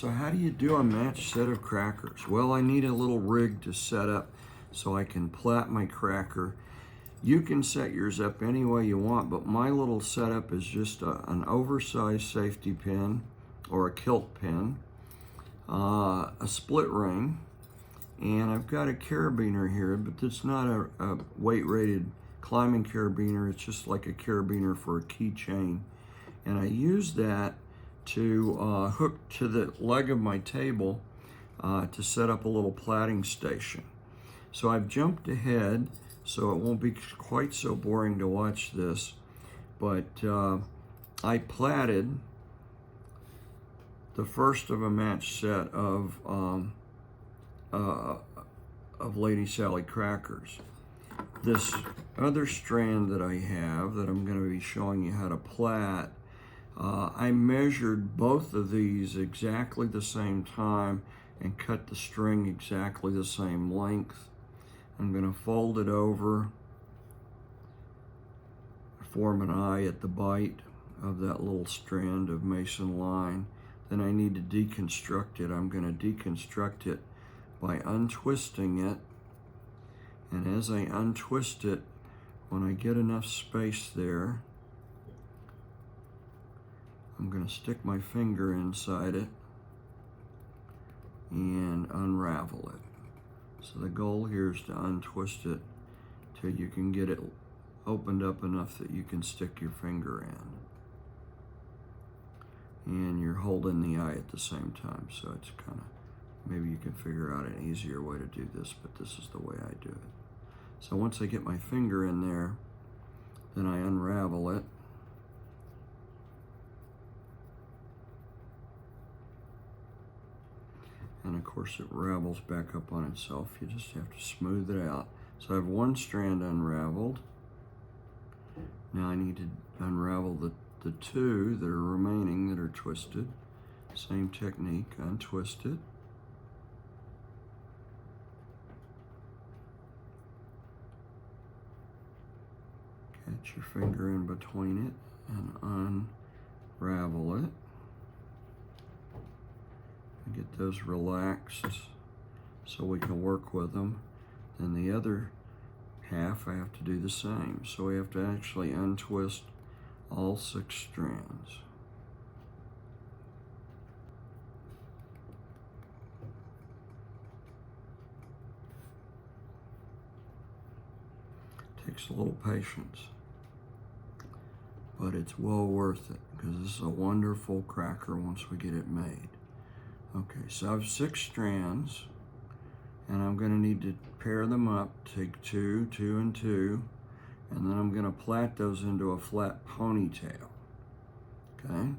So how do you do a matched set of crackers? Well, I need a little rig to set up so I can plait my cracker. You can set yours up any way you want, but my little setup is just an oversized safety pin or a kilt pin, a split ring, and I've got a carabiner here, but it's not a weight-rated climbing carabiner. It's just like a carabiner for a keychain. And I use that to hook to the leg of my table to set up a little plaiting station. So I've jumped ahead so it won't be quite so boring to watch this, but I plaited the first of a matched set of ladysally crackers. This other strand that I have that I'm going to be showing you how to plait, I measured both of these exactly the same time and cut the string exactly the same length. I'm going to fold it over, form an eye at the bite of that little strand of mason line. Then I need to deconstruct it. I'm going to deconstruct it by untwisting it. And as I untwist it, when I get enough space there, I'm going to stick my finger inside it and unravel it. So the goal here is to untwist it till you can get it opened up enough that you can stick your finger in. And you're holding the eye at the same time, so it's kind of, maybe you can figure out an easier way to do this, but this is the way I do it. So once I get my finger in there, then I unravel it. And of course it ravels back up on itself. You just have to smooth it out. So I have one strand unraveled. Now I need to unravel the two that are remaining that are twisted. Same technique, untwist it. Catch your finger in between it and unravel it. Get those relaxed so we can work with them. Then the other half I have to do the same. So we have to actually untwist all 6 strands. Takes a little patience, but it's well worth it because this is a wonderful cracker once we get it made. Okay, so I have 6 strands, and I'm going to need to pair them up, take 2, 2, and 2, and then I'm going to plait those into a flat ponytail. Okay,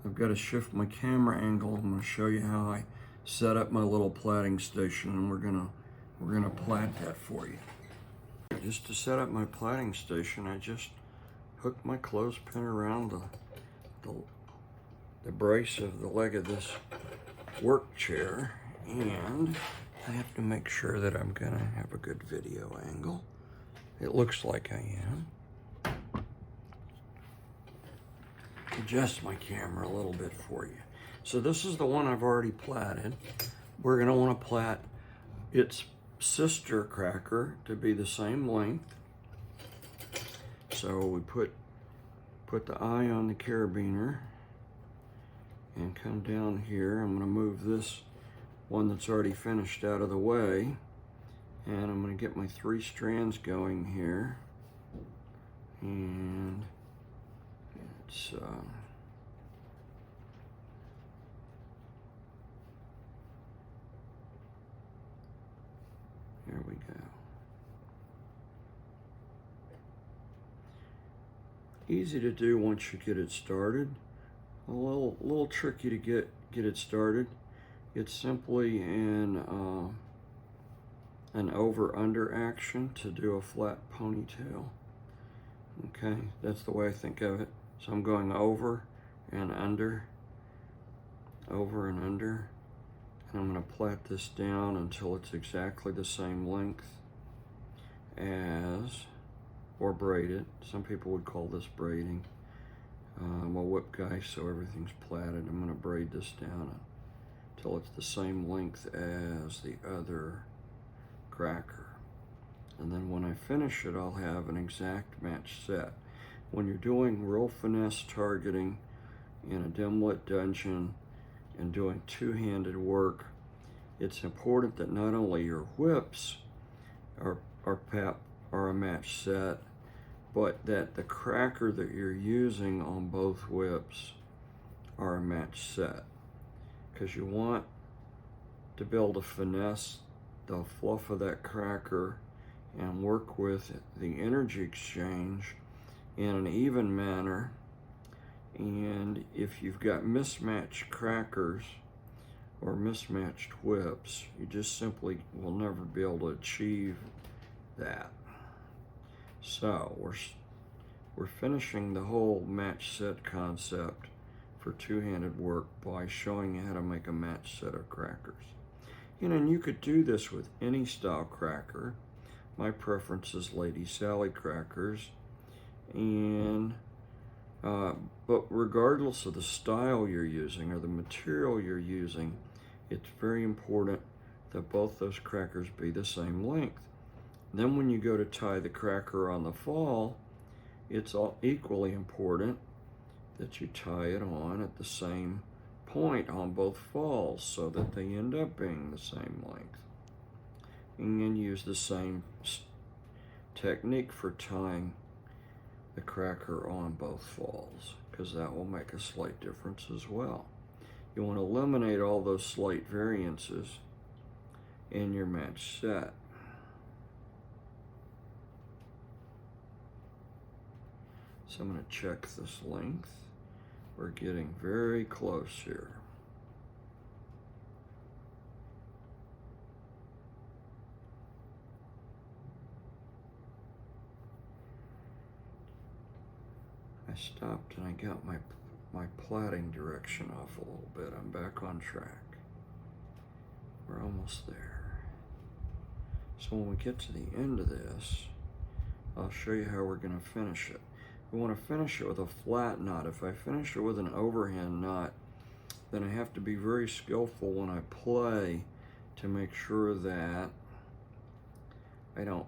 I've got to shift my camera angle. I'm going to show you how I set up my little plaiting station, and we're gonna plait that for you. Just to set up my plaiting station, I just hooked my clothespin around the brace of the leg of this work chair, and I have to make sure that I'm gonna have a good video angle. It looks like I am. Adjust my camera a little bit for you. So this is the one I've already plaited. We're gonna wanna plait its sister cracker to be the same length. So we put the eye on the carabiner and come down here. I'm gonna move this one that's already finished out of the way, and I'm gonna get my 3 strands going here, and it's there we go. Easy to do once you get it started. A little tricky to get it started. It's simply an over-under action to do a flat ponytail. Okay, that's the way I think of it. So I'm going over and under, over and under, and I'm going to plait this down until it's exactly the same length as, or braid it. Some people would call this braiding. I'm a whip guy, so everything's plaited. I'm going to braid this down till it's the same length as the other cracker. And then when I finish it, I'll have an exact match set. When you're doing real finesse targeting in a dim lit dungeon and doing two-handed work, it's important that not only your whips are a match set, but that the cracker that you're using on both whips are a match set. Because you want to be able to finesse the fluff of that cracker and work with the energy exchange in an even manner. And if you've got mismatched crackers or mismatched whips, you just simply will never be able to achieve that. So we're finishing the whole match set concept for two-handed work by showing you how to make a match set of crackers. And you could do this with any style cracker. My preference is ladysally crackers, and but regardless of the style you're using or the material you're using, it's very important that both those crackers be the same length. Then when you go to tie the cracker on the fall, it's all equally important that you tie it on at the same point on both falls so that they end up being the same length. And use the same technique for tying the cracker on both falls, because that will make a slight difference as well. You want to eliminate all those slight variances in your match set. So I'm going to check this length. We're getting very close here. I stopped and I got my plaiting direction off a little bit. I'm back on track. We're almost there. So when we get to the end of this, I'll show you how we're going to finish it. We want to finish it with a flat knot. If I finish it with an overhand knot, then I have to be very skillful when I play to make sure that I don't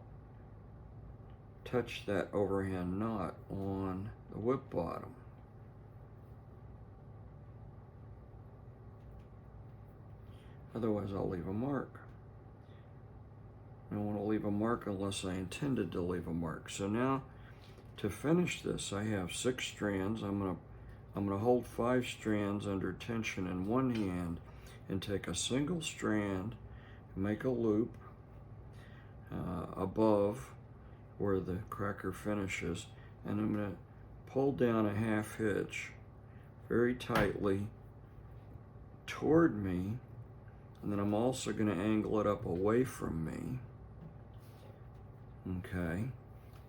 touch that overhand knot on the whip bottom. Otherwise, I'll leave a mark. I don't want to leave a mark unless I intended to leave a mark. So now, to finish this, I have 6 strands. I'm gonna hold 5 strands under tension in one hand and take a single strand, make a loop above where the cracker finishes, and I'm gonna pull down a half hitch very tightly toward me, and then I'm also gonna angle it up away from me. Okay,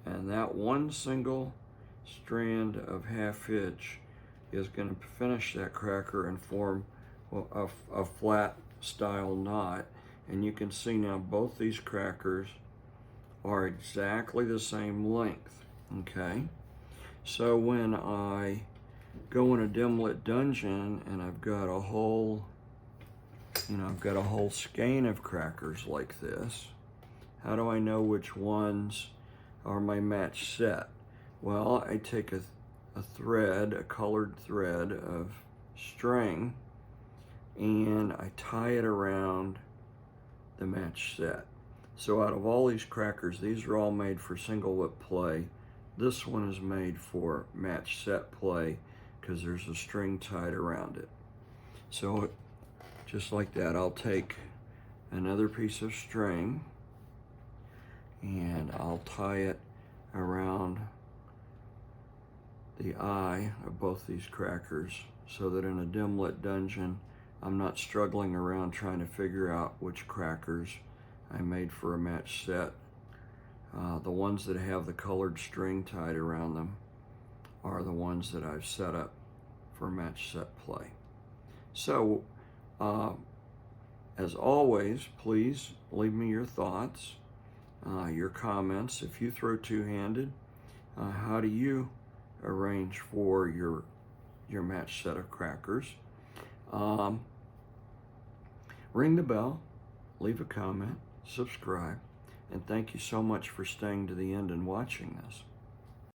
and that one single strand of half hitch is going to finish that cracker and form a flat style knot. And you can see now both these crackers are exactly the same length. Okay, so when I go in a dim lit dungeon and I've got a whole skein of crackers like this, how do I know which ones are my match set? Well, I take a thread, a colored thread of string, and I tie it around the match set. So out of all these crackers, these are all made for single whip play. This one is made for match set play because there's a string tied around it. So just like that, I'll take another piece of string and I'll tie it around the eye of both these crackers so that in a dim lit dungeon, I'm not struggling around trying to figure out which crackers I made for a match set. The ones that have the colored string tied around them are the ones that I've set up for match set play. So, as always, please leave me your thoughts, your comments. If you throw two-handed, how do you arrange for your match set of crackers? ring the bell, leave a comment, subscribe, and thank you so much for staying to the end and watching this.